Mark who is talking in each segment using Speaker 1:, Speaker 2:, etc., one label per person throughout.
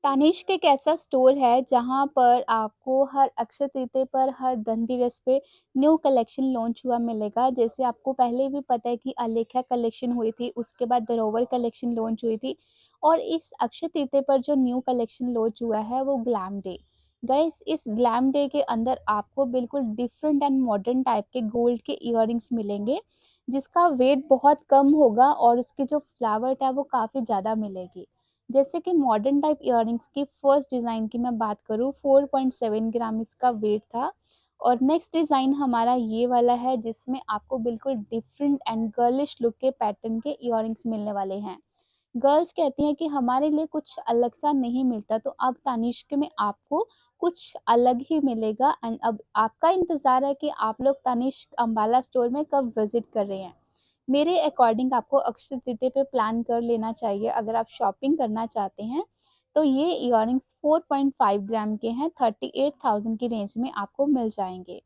Speaker 1: तानिष्क एक ऐसा स्टोर है जहाँ पर आपको हर अक्षय तृतीया पर, हर धनतेरस पे न्यू कलेक्शन लॉन्च हुआ मिलेगा। जैसे आपको पहले भी पता है कि आलेख्या कलेक्शन हुई थी, उसके बाद धरोहर कलेक्शन लॉन्च हुई थी और इस अक्षय तृतीया पर जो न्यू कलेक्शन लॉन्च हुआ है वो ग्लैम डे। गाइस, इस ग्लैम डे के अंदर आपको बिल्कुल डिफरेंट एंड मॉडर्न टाइप के गोल्ड के इयररिंग्स मिलेंगे, जिसका वेट बहुत कम होगा और उसकी जो फ्लावट है वो काफ़ी ज़्यादा मिलेगी। जैसे कि मॉडर्न टाइप इयररिंग्स की फर्स्ट डिज़ाइन की मैं बात करूँ, 4.7 ग्राम इसका वेट था और नेक्स्ट डिज़ाइन हमारा ये वाला है जिसमें आपको बिल्कुल डिफरेंट एंड गर्लिश लुक के पैटर्न के इयररिंग्स मिलने वाले हैं। गर्ल्स कहती हैं कि हमारे लिए कुछ अलग सा नहीं मिलता, तो अब तानिष्क में आपको कुछ अलग ही मिलेगा एंड अब आपका इंतज़ार है कि आप लोग तानिष्क अम्बाला स्टोर में कब विज़िट कर रहे हैं। मेरे अकॉर्डिंग आपको अक्षय तृतीया पे प्लान कर लेना चाहिए अगर आप शॉपिंग करना चाहते हैं। तो ये इयररिंग्स 4.5 ग्राम के हैं, 38,000 की रेंज में आपको मिल जाएँगे।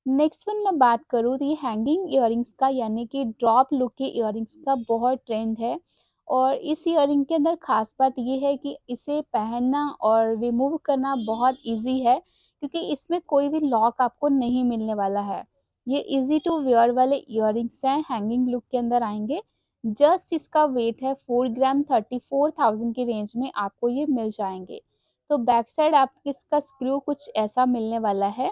Speaker 1: नेक्स्ट वन मैं बात करूँ तो ये हैंगिंग इयररिंग्स का, यानी कि ड्रॉप लुक के इयररिंग्स का बहुत ट्रेंड है और इस इयररिंग के अंदर ख़ास बात ये है कि इसे पहनना और रिमूव करना बहुत ईज़ी है, क्योंकि इसमें कोई भी लॉक आपको नहीं मिलने वाला है। ये ईज़ी टू वियर वाले इयररिंग्स हैं, हैंगिंग लुक के अंदर आएँगे। जस्ट इसका वेट है 4 ग्राम, 34,000 की रेंज में आपको ये मिल जाएँगे। तो बैक साइड आपको इसका स्क्रू कुछ ऐसा मिलने वाला है।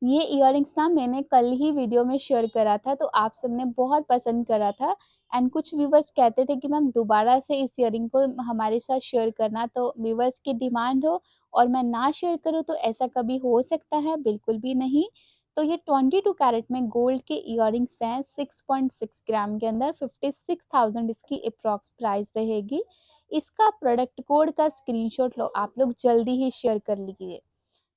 Speaker 1: ये इयररिंग्स ना मैंने कल ही वीडियो में शेयर करा था, तो आप सबने बहुत पसंद करा था एंड कुछ व्यूवर्स कहते थे कि मैम दोबारा से इस इयररिंग को हमारे साथ शेयर करना, तो व्यूवर्स की डिमांड हो और मैं ना शेयर करूँ तो ऐसा कभी हो सकता है? बिल्कुल भी नहीं। तो ये 22 कैरेट में गोल्ड के इयररिंग्स हैं, 6.6 ग्राम के अंदर, 56,000 इसकी अप्रॉक्स प्राइस रहेगी। इसका प्रोडक्ट कोड का स्क्रीनशॉट लो आप लोग जल्दी ही शेयर कर लीजिए।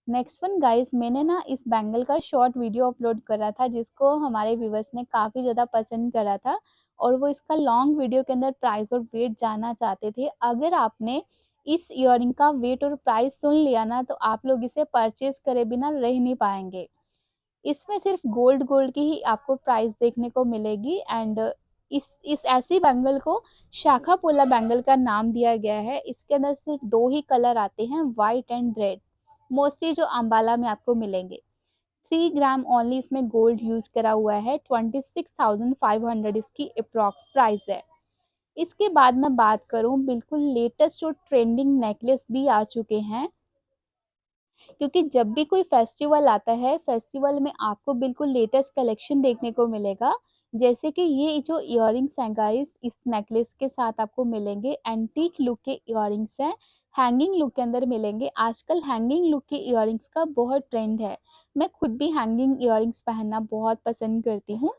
Speaker 1: नेक्स्ट वन गाइस, मैंने ना इस बैंगल का शॉर्ट वीडियो अपलोड करा था जिसको हमारे व्यूवर्स ने काफ़ी ज़्यादा पसंद करा था और वो इसका लॉन्ग वीडियो के अंदर प्राइस और वेट जानना चाहते थे। अगर आपने इस इयररिंग का वेट और प्राइस सुन लिया ना, तो आप लोग इसे परचेज करे बिना रह नहीं पाएंगे। इसमें सिर्फ गोल्ड गोल्ड की ही आपको प्राइस देखने को मिलेगी एंड इस ऐसी बैंगल को शाखा पोला बैंगल का नाम दिया गया है। इसके अंदर सिर्फ दो ही कलर आते हैं, वाइट एंड रेड, मोस्टली जो अम्बाला में आपको मिलेंगे। 3 ग्राम ओनली इसमें गोल्ड यूज़ करा हुआ है, 26,500 इसकी अप्रॉक्स प्राइस है। इसके बाद मैं बात करूं, बिल्कुल लेटेस्ट और ट्रेंडिंग नेकलेस भी आ चुके हैं, क्योंकि जब भी कोई फेस्टिवल आता है, फेस्टिवल में आपको बिल्कुल लेटेस्ट कलेक्शन देखने को मिलेगा। जैसे कि ये जो इयररिंग्स हैं गाइस, इस नेकलेस के साथ आपको मिलेंगे एंटीक लुक के इयररिंग्स हैं, हैंगिंग लुक के अंदर मिलेंगे। आजकल हैंगिंग लुक के इयररिंग्स का बहुत ट्रेंड है। मैं खुद भी हैंगिंग इयररिंग्स पहनना बहुत पसंद करती हूँ।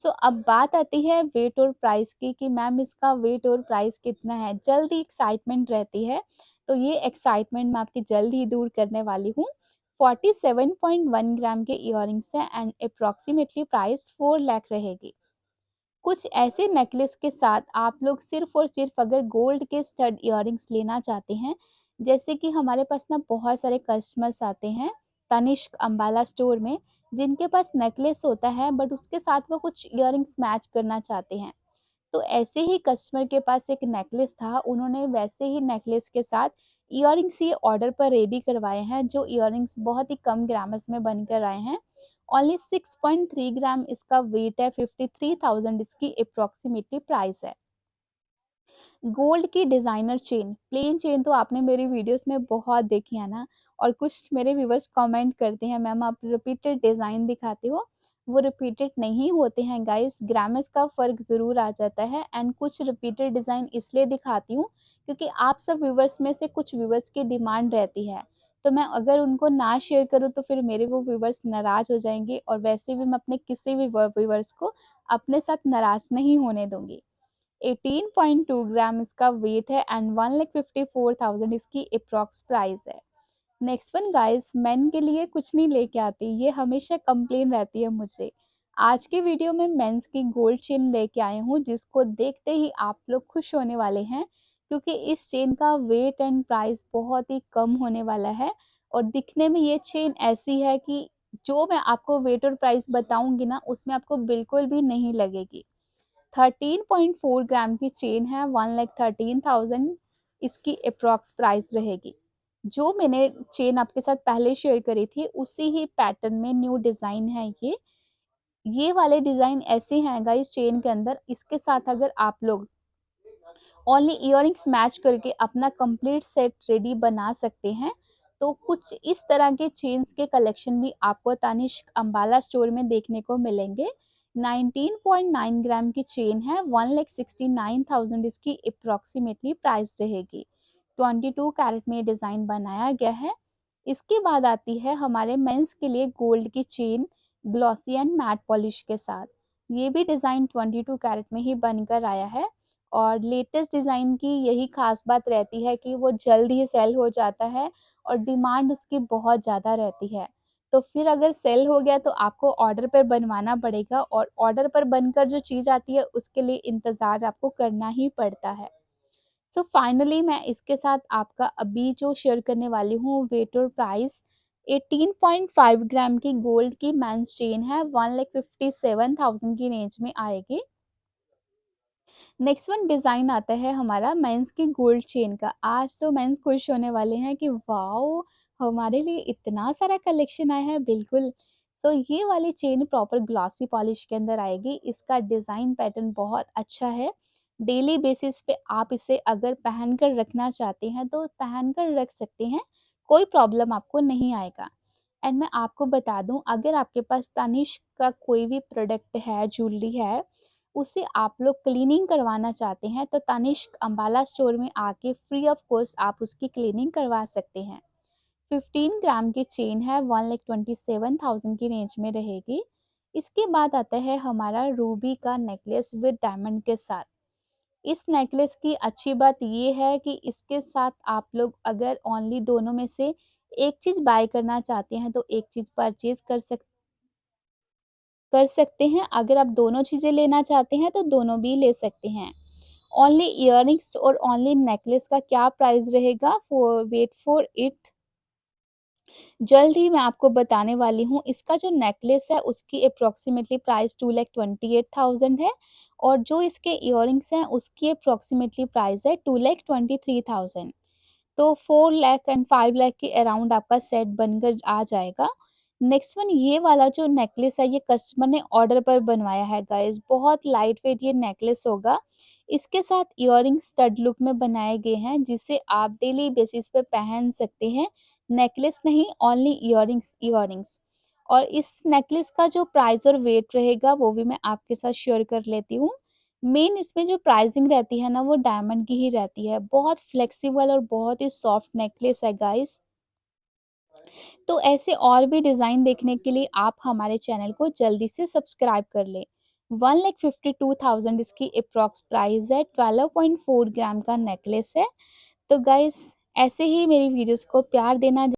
Speaker 1: सो अब बात आती है वेट और प्राइस की कि मैम इसका वेट और प्राइस कितना है। जल्दी एक्साइटमेंट रहती है, तो ये एक्साइटमेंट मैं आपकी जल्द ही दूर करने वाली हूँ। 47.1 ग्राम के इयररिंग्स हैं एंड अप्रॉक्सीमेटली प्राइस 4 लाख रहेगी। कुछ ऐसे नेकलेस के साथ आप लोग सिर्फ और सिर्फ अगर गोल्ड के स्टड इयररिंग्स लेना चाहते हैं, जैसे कि हमारे पास ना बहुत सारे कस्टमर्स आते हैं तनिष्क अम्बाला स्टोर में, जिनके पास नेकलेस होता है बट उसके साथ वो कुछ इयररिंग्स मैच करना चाहते हैं। तो ऐसे ही कस्टमर के पास एक नेकलेस था, उन्होंने वैसे ही नेकलेस के साथ इयररिंग्स ये ऑर्डर पर रेडी करवाए हैं, जो इयररिंग्स बहुत ही कम ग्राम्स में बनकर आए हैं। ओनली 6.3 ग्राम इसका वेट है, 53,000 इसकी अप्रॉक्सीमेटली प्राइस है। गोल्ड की डिज़ाइनर चेन, प्लेन चेन तो आपने मेरी वीडियोस में बहुत देखी है ना, और कुछ मेरे व्यूवर्स कमेंट करते हैं मैम आप रिपीटेड डिज़ाइन दिखाते हो। वो रिपीटेड नहीं होते हैं गाइस, ग्राम्स का फ़र्क ज़रूर आ जाता है एंड कुछ रिपीटेड डिज़ाइन इसलिए दिखाती हूँ क्योंकि आप सब व्यूवर्स में से कुछ व्यूवर्स की डिमांड रहती है। तो मैं अगर उनको ना शेयर करूँ तो फिर मेरे वो व्यूवर्स नाराज़ हो जाएंगे और वैसे भी मैं अपने किसी भी व्यूवर्स को अपने साथ नाराज़ नहीं होने दूँगी। 18.2 ग्राम इसका वेट है एंड 1,54,000 इसकी अप्रॉक्स प्राइस है। नेक्स्ट वन गाइस, मेन के लिए कुछ नहीं लेके आती, ये हमेशा कंप्लेन रहती है मुझसे। आज की वीडियो में मेंस की गोल्ड चेन लेके आए हूँ, जिसको देखते ही आप लोग खुश होने वाले हैं, क्योंकि इस चेन का वेट एंड प्राइस बहुत ही कम होने वाला है और दिखने में ये चेन ऐसी है कि जो मैं आपको वेट और प्राइस बताऊंगी ना, उसमें आपको बिल्कुल भी नहीं लगेगी। 13.4 ग्राम की चेन है, 1,13,000 इसकी एप्रॉक्स प्राइस रहेगी। जो मैंने चेन आपके साथ पहले शेयर करी थी, उसी ही पैटर्न में न्यू डिज़ाइन है ये। ये वाले डिज़ाइन ऐसे हैं गाइस चेन के अंदर, इसके साथ अगर आप लोग ओनली इयररिंग्स मैच करके अपना कंप्लीट सेट रेडी बना सकते हैं। तो कुछ इस तरह के चेन्स के कलेक्शन भी आपको तनिष्क अंबाला स्टोर में देखने को मिलेंगे। 19.9 ग्राम की चेन है, 1,69,000 इसकी अप्रॉक्सीमेटली प्राइस रहेगी। 22 कैरेट में डिज़ाइन बनाया गया है। इसके बाद आती है हमारे मेंस के लिए गोल्ड की चेन, ग्लॉसी एंड मैट पॉलिश के साथ। ये भी डिज़ाइन 22 कैरेट में ही बनकर आया है और लेटेस्ट डिज़ाइन की यही ख़ास बात रहती है कि वो जल्द ही सेल हो जाता है और डिमांड उसकी बहुत ज़्यादा रहती है। तो फिर अगर सेल हो गया तो आपको ऑर्डर पर बनवाना पड़ेगा और ऑर्डर पर बनकर जो चीज़ आती है उसके लिए इंतज़ार आपको करना ही पड़ता है। सो फाइनली मैं इसके साथ आपका अभी जो शेयर करने वाली हूँ वेट और प्राइस, 18.5 ग्राम की गोल्ड की मेंस चेन है, 1,57,000 की रेंज में आएगी। नेक्स्ट वन डिज़ाइन आता है हमारा मेंस की गोल्ड चेन का। आज तो मेंस खुश होने वाले हैं कि वाओ! हमारे लिए इतना सारा कलेक्शन आया है, बिल्कुल। तो ये वाली चेन प्रॉपर ग्लॉसी पॉलिश के अंदर आएगी। इसका डिज़ाइन पैटर्न बहुत अच्छा है। डेली बेसिस पे आप इसे अगर पहन कर रखना चाहते हैं तो पहन कर रख सकते हैं, कोई प्रॉब्लम आपको नहीं आएगा। एंड मैं आपको बता दूँ, अगर आपके पास तनिष्क का कोई भी प्रोडक्ट है, ज्वेलरी है, उसे आप लोग क्लीनिंग करवाना चाहते हैं तो तनिष्क अंबाला स्टोर में आके फ्री ऑफ कॉस्ट आप उसकी क्लीनिंग करवा सकते हैं। 15 ग्राम की चेन है, 1,27,000 की रेंज में रहेगी। इसके बाद आता है हमारा रूबी का नेकलेस विद डायमंड के साथ। इस नेकलेस की अच्छी बात ये है कि इसके साथ आप लोग अगर ओनली दोनों में से एक चीज़ बाय करना चाहते हैं तो एक चीज़ परचेज़ कर सकते हैं। अगर आप दोनों चीज़ें लेना चाहते हैं तो दोनों भी ले सकते हैं। ओनली इयररिंग्स और ओनली नेकलेस का क्या प्राइस रहेगा, फॉर वेट फॉर इट, जल्द ही मैं आपको बताने वाली हूँ। इसका जो नेकलेस है उसकी अप्रॉक्सिमेटली प्राइस 2,28,000 है और जो इसके इयररिंग्स हैं उसकी अप्रॉक्सिमेटली प्राइस है 2,23,000। तो 4 लाख एंड 5 लाख के अराउंड आपका सेट बनकर आ जाएगा। नेक्स्ट वन ये वाला जो नेकलेस है ये कस्टमर ने ऑर्डर पर बनवाया है गाइस, बहुत लाइट वेट ये नेकलेस होगा। इसके साथ इयररिंग्स स्टड लुक में बनाए गए हैं जिसे आप डेली बेसिस पे पहन सकते हैं। नेकलेस नहीं, ओनली इयररिंग्स। और इस नेकलेस का जो प्राइस और वेट रहेगा वो भी मैं आपके साथ शेयर कर लेती हूँ। मेन इसमें जो प्राइसिंग रहती है ना वो डायमंड की ही रहती है। बहुत फ्लेक्सिबल और बहुत ही सॉफ्ट नेकलेस है गाइस। तो ऐसे और भी डिज़ाइन देखने के लिए आप हमारे चैनल को जल्दी से सब्सक्राइब कर लें। 1,52,000 इसकी एप्रॉक्स प्राइस है, 12.4 ग्राम का नेकलेस है। तो गाइस ऐसे ही मेरी वीडियोस को प्यार देना